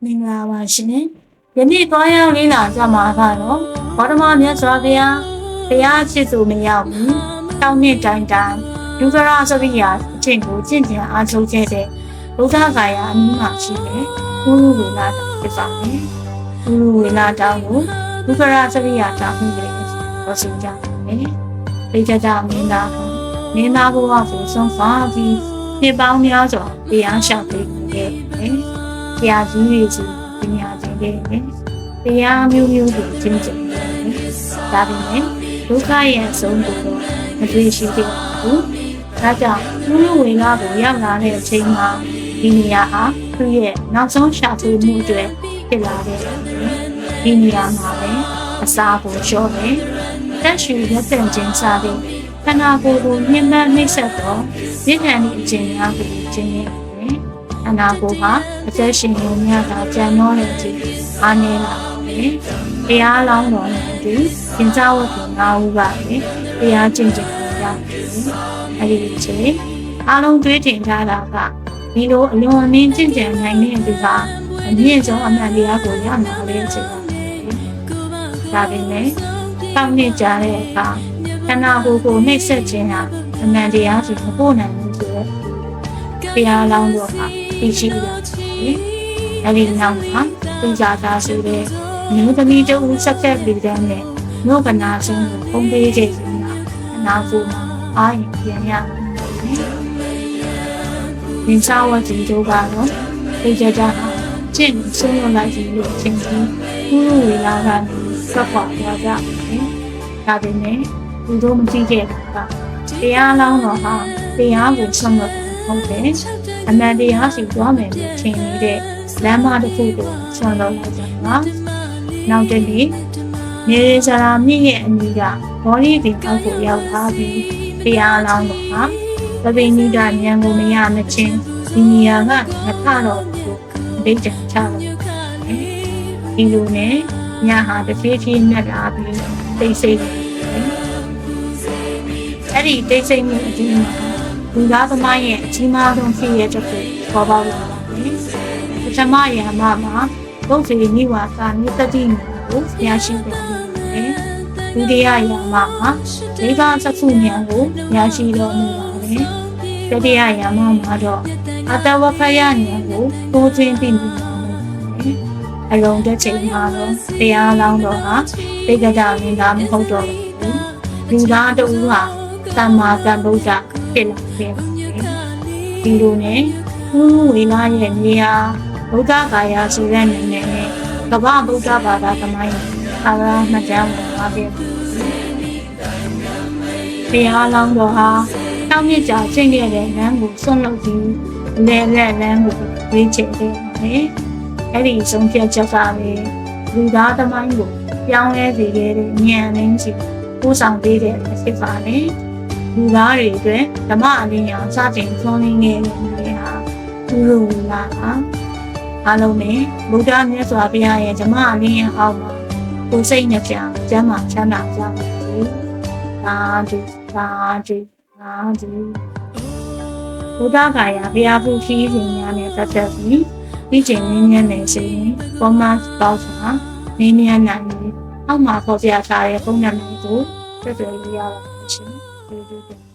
မင်္ဂလာပါရှင်။ယနေ့သွားရောက်လေ့လာကြမှာကတော့ဘောဓမမြတ်စွာဘုရားချစ်သူမရောက်ဘူး။တောင်းနှစ်တိုင်းဒုက္ခရသရိယာအကျင့်ကိုကျင့်ကြံအားထုတ်ခဲ့တဲ့ဘုရားကာယအနည်းမှရှိတဲ့ဘုရုဝေလာတာဖြစ်ပါမယ်။ဘုရုဝေလာတောင်းကိုဒုက္ခရသရိယာတောင်းမှုတွေဟောဆိုကြပါမယ်။ပိဋကမင်းသားဘုရားကိုဆုံးဖာပြီးနှစ်ပေါင်းများစွာတရားရှောက်ပေးခဲ့တယ်။တရားကြီးတွေစီပညာသင်ခဲ့တယ်။တရားမျိုးမျိုးကိုကျင့်ကြံခဲ့တယ်။ဒါပေမဲ့ဒုက္ခရဲ့အဆုံးကိုတော့မတွေ့ရှိခဲ့ဘူး။ဒါကြောင့်လူလူဝင်လာကိုရောက်လာတဲ့အချိန်မှာဒီနေရာဟာသူ့ရဲ့နောက်ဆုံးရှာဖွေမှုအတွက်ဖြစ်လာတဲ့ဒီနေရာမှာပဲအစာကိုလျှော့တယ်။တက်ရှူရက်တန်ချင်းစားတဲ့ခန္ဓာကိုယ်ကိုညှဉ်းပန်းနှိပ်စက်တော့မြင့်ထန်တဲ့အကျင့်များကိုကျင့်နေတယ်။ခန္ဓာကိုယ်ဟာအသက်ရှင်နေများတာကြံတော့တဲ့အချိန်အားနေလာတယ်။တရားလောင်းတော်နဲ့ဒီသင်္ကြန်ဝတ်ကိုနားဦးပါလေ။တရားကျင့်ကြံရတယ်။အဲဒီအချိန်အားလုံးတွေးထင်ထားတာကဒီလိုအလွန်အမင်းကျင့်ကြံနိုင်တဲ့သူကအမြင့်ဆုံးအမှန်တရားကိုရမှာလေအချိန်ပါ။ဒါပေမဲ့တောင်းနေကြတဲ့အခါခန္ဓာကိုယ်ကိုနှိပ်စက်ခြင်းဟာအမှန်တရားကိုမပို့နိုင်ဘူးဆိုတော့တရားလောင်းတော့ဟာသိရှိရပါတယ်။အဲဒီနောက်မှာသူစားသားဆိုတဲ့မျိုးသမီးတို့ဆက်ဆက်ပြီးတဲ့နဲ့နှုတ်ကနာဆုံးကိုပုံပေးခဲ့ခြင်းကခန္ဓာကိုယ်မှာအာရုံပြန်ရပါတယ်။ဒီစာဝတ်ကြီးတို့ကတော့သိကြကြဟာကျင့်ဆုံးလို့လိုက်ပြီးလို့ချင်းချင်းကုရုဝေလာကနေဆက်ပွားသွားကြတယ်။ဒါပေမဲ့သူတို့မကြည့်ခဲ့ဘူးကတရားလောင်းတော်ဟာတရားကိုဆုံးလို့ဟုတ်တယ်အမှန်တရားစီသွားမယ်လို့ထင်နေတဲ့လမ်းမတစ်ခုကိုဆုံးလို့လိုက်ကြပါနောက်တနေ့နေရဇရာမြင့်ရဲ့အနီးကဘောလီပင်အောက်ကိုရောက်လာပြီးတရားလောင်းတော်ဟာသဗ္ဗညုတဉာဏ်ကိုမရမချင်းဒီနေရာကမထတော့ဘူးဒိဋ္ဌံချလို့ဒီလိုနဲ့ညဟာတစ်ဖြည်းဖြည်းနဲ့လာပြီးသိစိတ်အဲ့ဒီတိတ်ဆိတ်မှုအကြီးမှာလူသားသမိုင်းရဲ့အကြီးမားဆုံးဖြစ်ရတဲ့ကိုပေါ်ပေါက်လာပါတယ်။ပထမရာမမှာဘုရားနိဝါစာနိတတိကိုရရှိတယ်လို့ပြောတယ်။ဒုတိယရာမမှာဒေဝသက္ခုဉာဏ်ကိုရရှိတော်မူပါတယ်။တတိယရာမမှာတော့အတဝခယဉာဏ်ကိုတိုးသွင်းပြီးမြင်ပါတယ်။အလုံးတစ်ချိန်မှာတော့တရားလောင်းတော်ဟာတိတ်ကြမင်းသားမဟုတ်တော့ဘူး။လူသားတို့ဟာသမ္မာသမ္ဗုဒ္ဓဖြစ်လာခဲ့ပါတယ်။ဒီလိုနဲ့ဘုဝေလာရဲ့နေရာဗုဒ္ဓဂါယာဆိုတဲ့နာမည်နဲ့ကမ္ဘာဗုဒ္ဓဘာသာသမိုင်းအာရမကျမ်းဝင်လာခဲ့ပါတယ်။တရားလောင်းတော်ဟာတောင်းမြစ်ကြာချိန်ခဲ့တဲ့လမ်းကိုဆွန့်လွတ်ပြီးလဲလက်လမ်းကိုရွေးချယ်ခဲ့ပါတယ်။အဲ့ဒီဆုံးဖြတ်ချက်ကလည်းလူသားသမိုင်းကိုပြောင်းလဲစေခဲ့တဲ့ဉာဏ်လင်းစီပို့ဆောင်ပေးတဲ့ဖြစ်ပါတယ်။လူသားတွေအတွက်ဓမ္မအလင်းရောင်စတင်သွန်းလင်းခဲ့တဲ့နေရာပုရုဝေလာပါအားလုံးနဲ့ဗုဒ္ဓမြတ်စွာဘုရားရဲ့ဓမ္မအလင်းရောင်အောက်မှာကိုယ်စိတ်နှပြကျမ်းမာချမ်းသာကြပါစေ။သာဓုသာဓုသာဓုဘုဒ္ဓဂါယာဘုရားဖူးခီးစဉ်များနဲ့ပတ်သက်ပြီးဒီချိန်နည်းနည်းနဲ့ဆိုရင်ပေါ်မှာပေါ့ဆိုတာနည်းနည်းနိုင်အောက်မှာပေါ်ပြထားတဲ့ပုံနံပါတ်ကိုတက်တယ်လို့ရပါတယ်ရှင်。对对对。